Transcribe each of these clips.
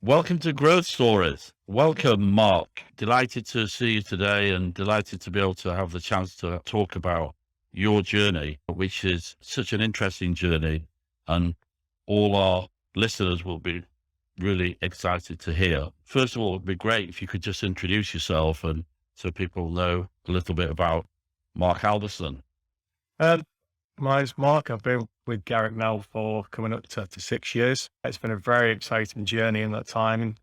Welcome to Growth Stories. Welcome, Mark. Delighted to see you today and delighted to be able to have the chance to talk about your journey, which is such an interesting journey. And all our listeners will be really excited to hear. First of all, it'd be great if you could just introduce yourself and so people know a little bit about Mark Albiston. My name's Mark. I've been with Garic now for coming up to 6 years. It's been a very exciting journey in that time.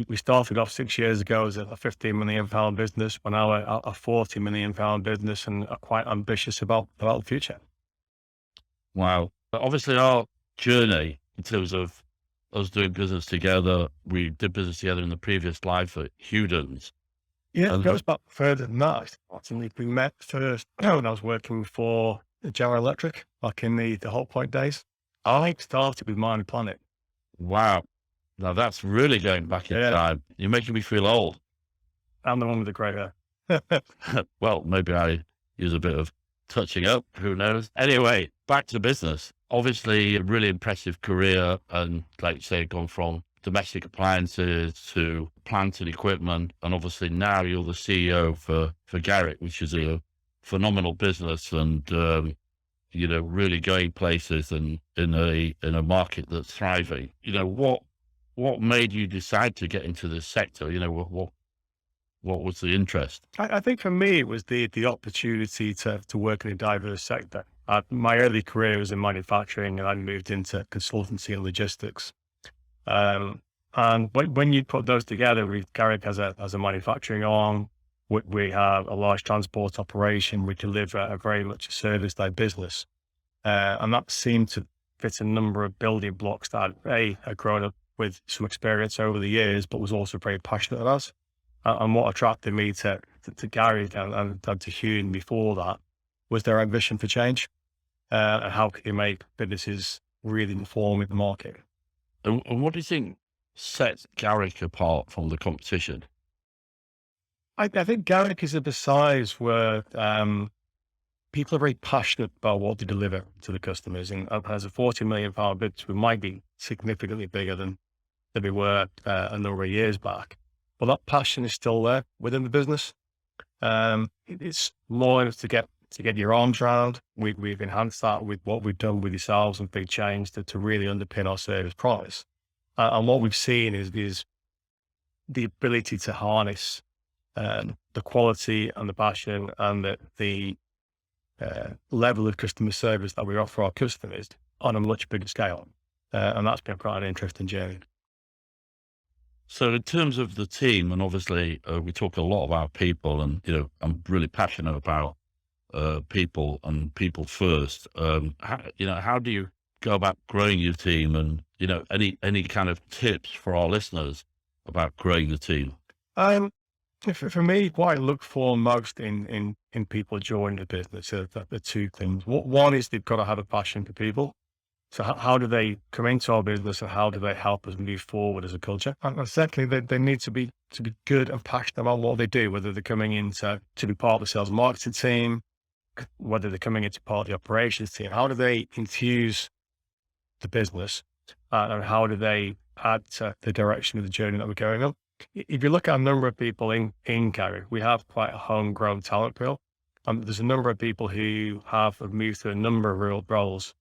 We started off 6 years ago as a £15 million business. We're now a £40 million business and are quite ambitious about the future. Wow. But obviously, our journey in terms of us doing business together, we did business together in the previous life at Hewdens. Yeah, And it goes back further than that. Actually, we met first when I was working for General Electric back in the Whole Point days. I started with Mind Planet. wow. Now that's really going back in time. You're making me feel old. I'm the one with the grey hair. Well, maybe I use a bit of touching up. Who knows? Anyway, back to business. Obviously, a really impressive career. And like you say, gone from domestic appliances to plant and equipment. And obviously now you're the CEO for Garic, which is a phenomenal business and, really going places and in a market that's thriving. What made you decide to get into this sector? What was the interest? I think for me, it was the opportunity to work in a diverse sector. My early career was in manufacturing and I moved into consultancy and logistics. And when you put those together, Garic has a manufacturing arm. We have a large transport operation. We deliver a very much a service-led business. And that seemed to fit a number of building blocks that I'd grown up with some experience over the years, but was also very passionate about. And what attracted me to Garic and to Hewden before that was their ambition for change and how can you make businesses really perform in the market. And what do you think sets Garic apart from the competition? I think Garic is of the size where people are very passionate about what they deliver to the customers. And as a £40 million business, we might be significantly bigger than we were a number of years back. But that passion is still there within the business. It's more to get your arms around. We've enhanced that with what we've done with yourselves and big change to really underpin our service promise. And what we've seen is the ability to harness the quality and the passion and the level of customer service that we offer our customers on a much bigger scale. And that's been quite an interesting journey. So in terms of the team, and obviously we talk a lot about people and, I'm really passionate about people and people first. How do you go about growing your team and, any kind of tips for our listeners about growing the team? For me, what I look for most in people joining the business are the two things. One is they've got to have a passion for people. So how do they come into our business and how do they help us move forward as a culture? And secondly, they need to be good and passionate about what they do, whether they're coming in to be part of the sales and marketing team, whether they're coming into part of the operations team. How do they infuse the business and how do they add to the direction of the journey that we're going on? If you look at a number of people in Garic, we have quite a homegrown talent pool. There's a number of people who have moved through a number of real roles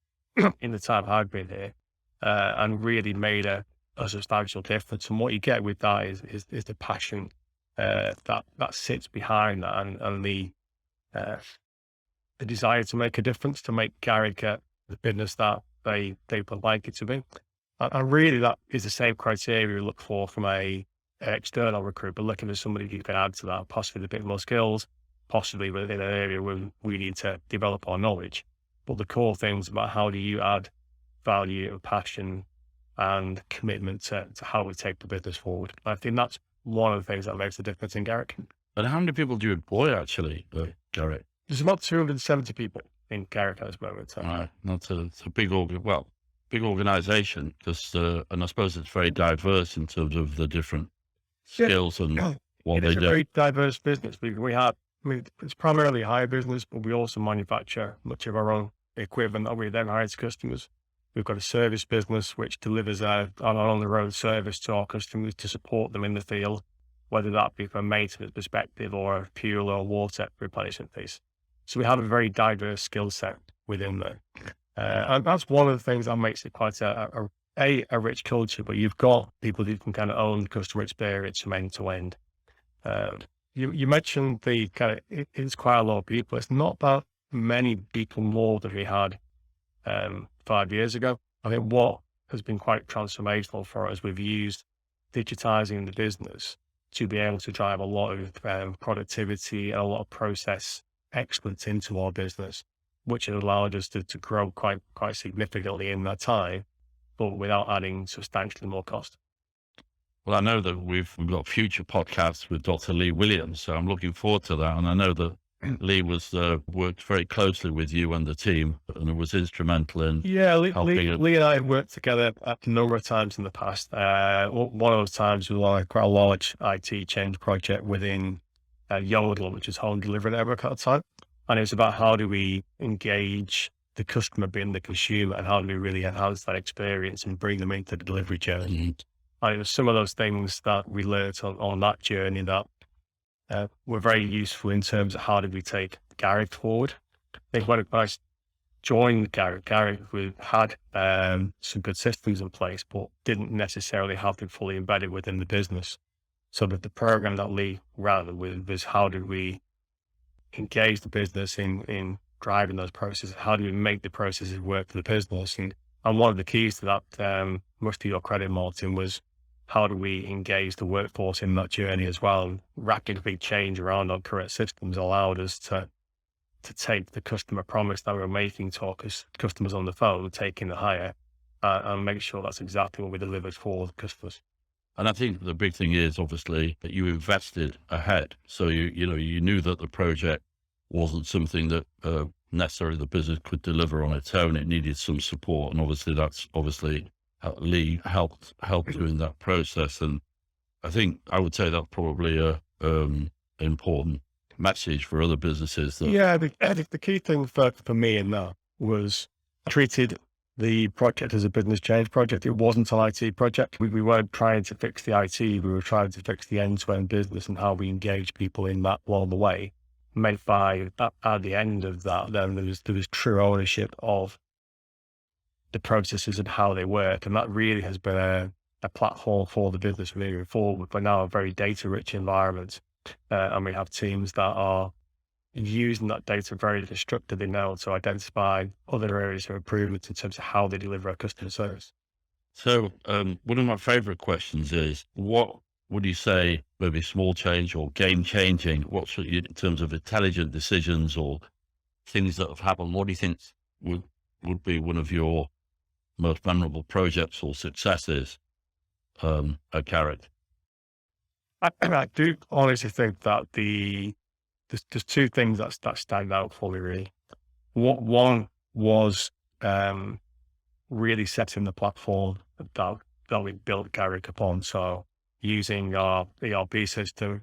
in the time I've been here, and really made a substantial difference. And what you get with that is the passion that sits behind that, and the desire to make a difference, to make Garic the business that they would like it to be. And really, that is the same criteria we look for from a external recruiter, looking for somebody who can add to that, possibly a bit more skills, possibly within an area where we need to develop our knowledge. But the core things about how do you add value and passion and commitment to how we take the business forward. I think that's one of the things that makes a difference in Garic. And how many people do you employ actually, Garic? There's about 270 people in Garic at this moment. Right. It's a big organization because, and I suppose it's very diverse in terms of the different skills and what they do. It's a very diverse business. It's primarily a hire business, but we also manufacture much of our own equipment that we then hire to customers. We've got a service business which delivers an on-the-road service to our customers to support them in the field, whether that be from a maintenance perspective or a fuel or water replenishment piece. So we have a very diverse skill set within there. And that's one of the things that makes it quite a rich culture, but you've got people who can kind of own customer experience from end to end. You mentioned the kind of, it's quite a lot of people. It's not that many people more than we had 5 years ago. I think what has been quite transformational for us, we've used digitizing the business to be able to drive a lot of productivity and a lot of process excellence into our business, which has allowed us to grow quite significantly in that time, but without adding substantially more cost. Well, I know that we've got future podcasts with Dr. Lee Williams, so I'm looking forward to that. And I know that Lee was worked very closely with you and the team, and it was instrumental in helping. Lee and I have worked together a number of times in the past. One of those times was like quite a large IT change project within Yodel, which is home delivery network at the time. And it was about how do we engage the customer being the consumer, and how do we really enhance that experience and bring them into the delivery journey. Mhm. And it was some of those things that we learned on that journey that were very useful in terms of how did we take Garic forward. I think when I joined Garic, we had some good systems in place, but didn't necessarily have them fully embedded within the business. So that the program that Lee ran with was how do we engage the business in driving those processes? How do we make the processes work for the business? And one of the keys to that, much to your credit, Martin, was how do we engage the workforce in that journey as well? And rapid big change around our current systems allowed us to take the customer promise that we were making to our customers on the phone, taking the hire, and make sure that's exactly what we delivered for the customers. And I think the big thing is obviously that you invested ahead. So you knew that the project wasn't something that necessarily the business could deliver on its own. It needed some support, and obviously Lee helped during that process. And I think I would say that's probably a important message for other businesses. The key thing for me in that was treated the project as a business change project. It wasn't an IT project. We weren't trying to fix the IT. We were trying to fix the end-to-end business and how we engage people in that along the way. Meant by at the end of that, then there was true ownership of the processes and how they work, and that really has been a platform for the business moving forward. We're now a very data-rich environment, and we have teams that are using that data very constructively now to identify other areas of improvement in terms of how they deliver our customer service. So one of my favorite questions is, what would you say maybe small change or game changing, what's in terms of intelligent decisions or things that have happened, what do you think would be one of your most memorable projects or successes at Garic? I do honestly think that there's two things that stand out for me really. One was really setting the platform that we built Garic upon. So using our ERP system,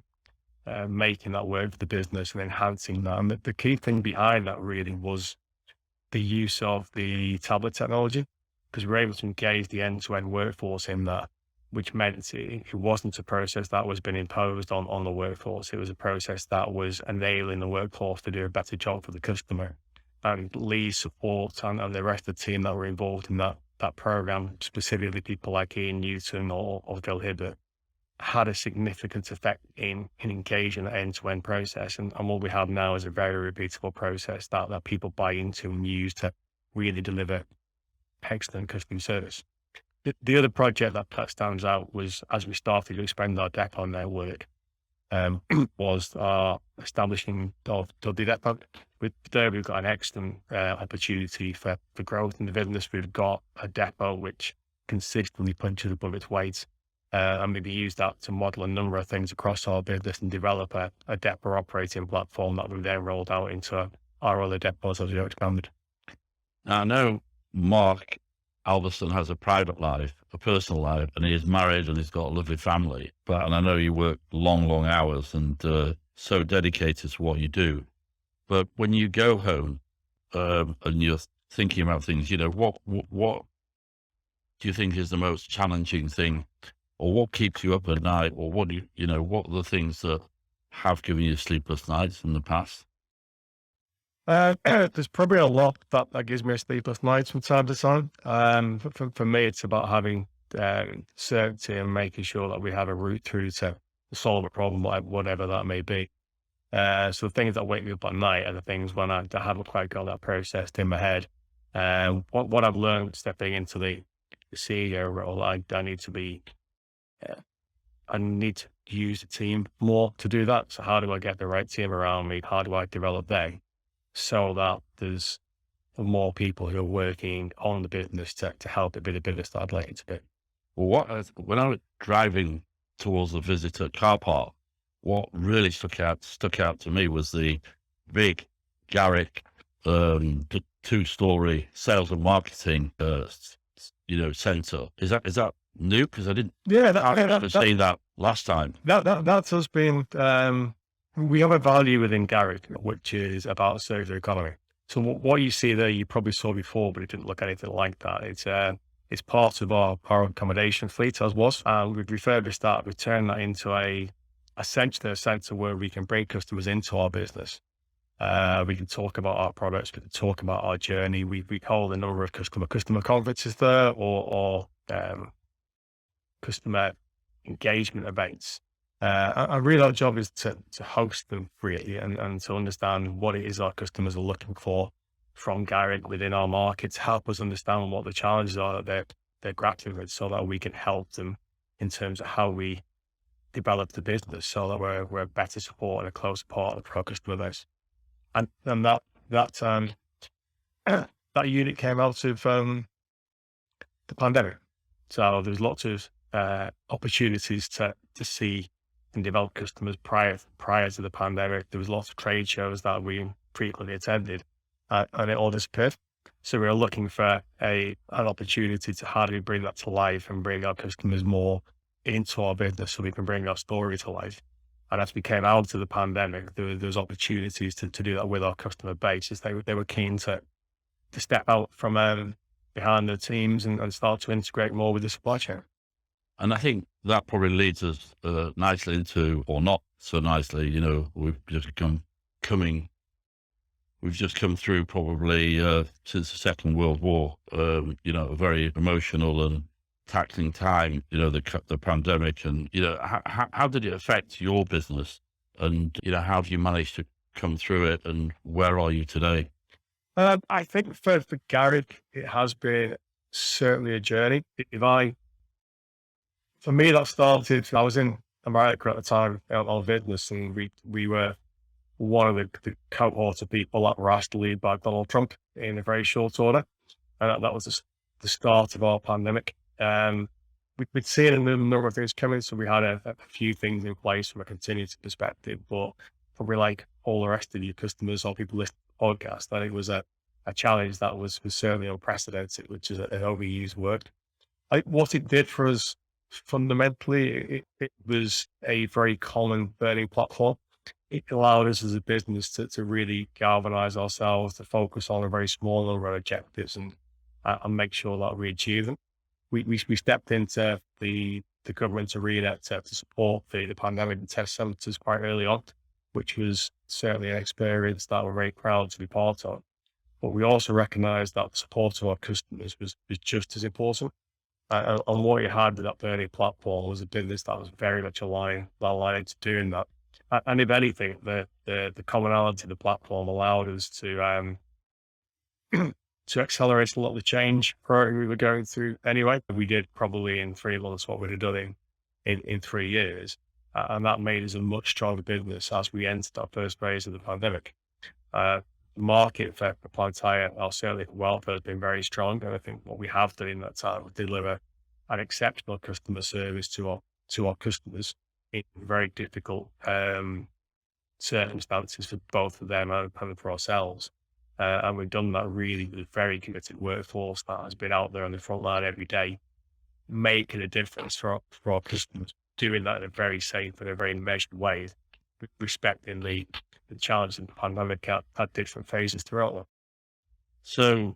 making that work for the business and enhancing that. And the key thing behind that really was the use of the tablet technology, because we were able to engage the end-to-end workforce in that, which meant it wasn't a process that was being imposed on the workforce. It was a process that was enabling the workforce to do a better job for the customer. And Lee's support and the rest of the team that were involved in that program, specifically people like Ian Newton or Phil Hibbert, had a significant effect in engaging the end-to-end process. And what we have now is a very repeatable process that people buy into and use to really deliver excellent customer service. The other project that stands out was, as we started to expand our depot network, was establishing of the depot. There we've got an excellent opportunity for growth in the business. We've got a depot which consistently punches above its weight, and maybe use that to model a number of things across our business and develop a depot operating platform that we've then rolled out into our other depots as we expanded. Now, I know Mark Albiston has a private life, a personal life, and he is married and he's got a lovely family. And I know you work long hours and so dedicated to what you do. But when you go home and you're thinking about things, what do you think is the most challenging thing, or what keeps you up at night, or what do what are the things that have given you sleepless nights in the past? There's probably a lot that gives me a sleepless nights from time to time. For me, it's about having certainty and making sure that we have a route through to solve a problem, whatever that may be. So the things that wake me up at night are the things when I haven't quite got that processed in my head. What I've learned stepping into the CEO role, I need to be, uh, I need to use the team more to do that. So how do I get the right team around me? How do I develop them so that there's more people who are working on the business to help it be the business that I'd like it to be? Well, when I was driving towards the visitor car park, what really stuck out to me was the big Garic, the two-story sales and marketing, center. Is that new? Because Yeah, I remember seeing that last time. that's us being, we have a value within Garic, which is about circular economy. So what you see there, you probably saw before, but it didn't look anything like that. It's part of our accommodation fleet as was. We've refurbished that. We've turned that into essentially a centre where we can bring customers into our business. We can talk about our products. We can talk about our journey. We hold a number of customer conferences there or customer engagement events. And really our job is to host them really and to understand what it is our customers are looking for from Garic within our markets, help us understand what the challenges are that they're grappling with so that we can help them in terms of how we develop the business so that we're a better support and a closer partner for our customer base. And that that unit came out of the pandemic. So there's lots of opportunities to see and develop customers prior to the pandemic. There was lots of trade shows that we frequently attended, and it all disappeared. So we were looking for an opportunity to how do we bring that to life and bring our customers more into our business so we can bring our story to life. And as we came out of the pandemic, there was opportunities to do that with our customer base as they were keen to step out from behind the teams and start to integrate more with the supply chain. And I think that probably leads us nicely into, or not so nicely, we've just come through probably since the Second World War, a very emotional and taxing time, the pandemic, and, how did it affect your business? And, how have you managed to come through it, and where are you today? I think for Garic, it has been certainly a journey. For me, that started, I was in America at the time on business, and we were one of the cohort of people that were asked to lead by Donald Trump in a very short order. And that was the start of our pandemic. We'd seen a number of things coming, so we had a few things in place from a continuity perspective, but probably like all the rest of your customers or people listening to the podcast, I think it was a challenge that was certainly unprecedented, which is an overused word. What it did for us fundamentally, it was a very common learning platform. It allowed us as a business to really galvanize ourselves, to focus on a very small number of objectives and make sure that we achieve them. We stepped into the government arena to support the pandemic and test centers quite early on, which was certainly an experience that we're very proud to be part of. But we also recognized that the support of our customers was just as important. And what you had with that learning platform was a business that was very much aligned to doing that. And if anything, the commonality of the platform allowed us to to accelerate a lot of the change program we were going through anyway. We did probably in 3 months what we'd have done in 3 years. And that made us a much stronger business as we entered our first phase of the pandemic. The market for plant hire, certainly for welfare, has been very strong. And I think what we have done in that time was deliver an exceptional customer service to our customers in very difficult circumstances for both of them and for ourselves. And we've done that really with a very committed workforce that has been out there on the front line every day, making a difference for our customers, doing that in a very safe and a very measured way, respecting the challenges of the pandemic at different phases throughout them. So,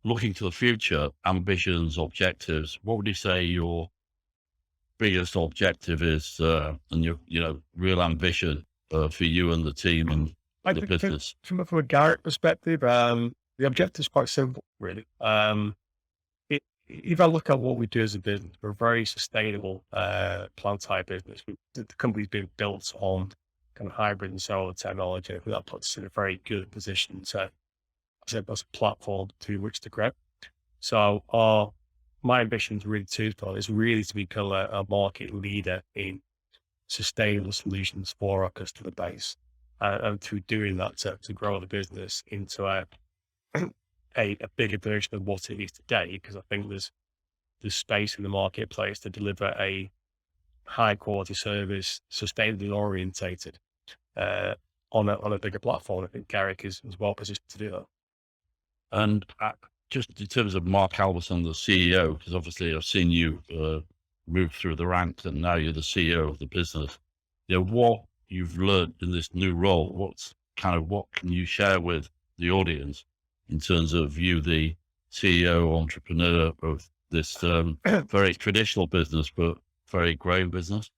looking to the future, ambitions, objectives, what would you say your biggest objective is, and your, real ambition, for you and the team and I the think business? from a Garic perspective, the objective is quite simple, really. If I look at what we do as a business, we're a very sustainable plant type business. The company's been built on kind of hybrid and solar technology. I think that puts us in a very good position to, as a platform to which to grow. So my ambition is really twofold. Is really to become a market leader in sustainable solutions for our customer base, and through doing that to grow the business into a bigger version of what it is today. Because I think there's space in the marketplace to deliver a high quality service, sustainably orientated, on a bigger platform. I think Garic is well positioned to do that. And just in terms of Mark Albiston, the CEO, because obviously I've seen you move through the ranks, and now you're the CEO of the business. What you've learned in this new role, what can you share with the audience in terms of you, the CEO, entrepreneur of this very traditional business, but very growing business?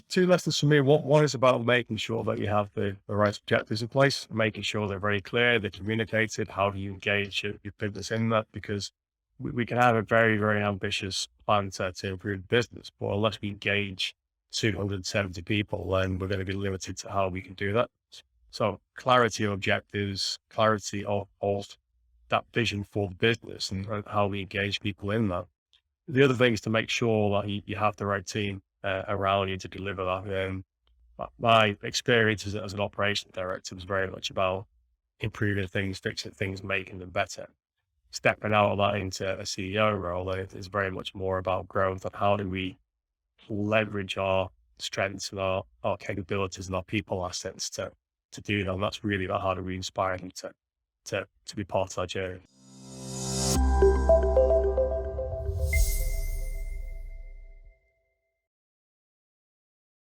Two lessons for me. One is about making sure that you have the right objectives in place, making sure they're very clear, they're communicated. How do you engage your business in that? Because we can have a very, very ambitious plan to improve the business, but unless we engage 270 people, then we're going to be limited to how we can do that. So clarity of objectives, clarity of that vision for the business, and how we engage people in that. The other thing is to make sure that you have the right team around you to deliver that. My experience as an operations director was very much about improving things, fixing things, making them better. Stepping out of that into a CEO role is very much more about growth and how do we leverage our strengths and our capabilities and our people assets to do that. And that's really about how do we inspire them to be part of our journey.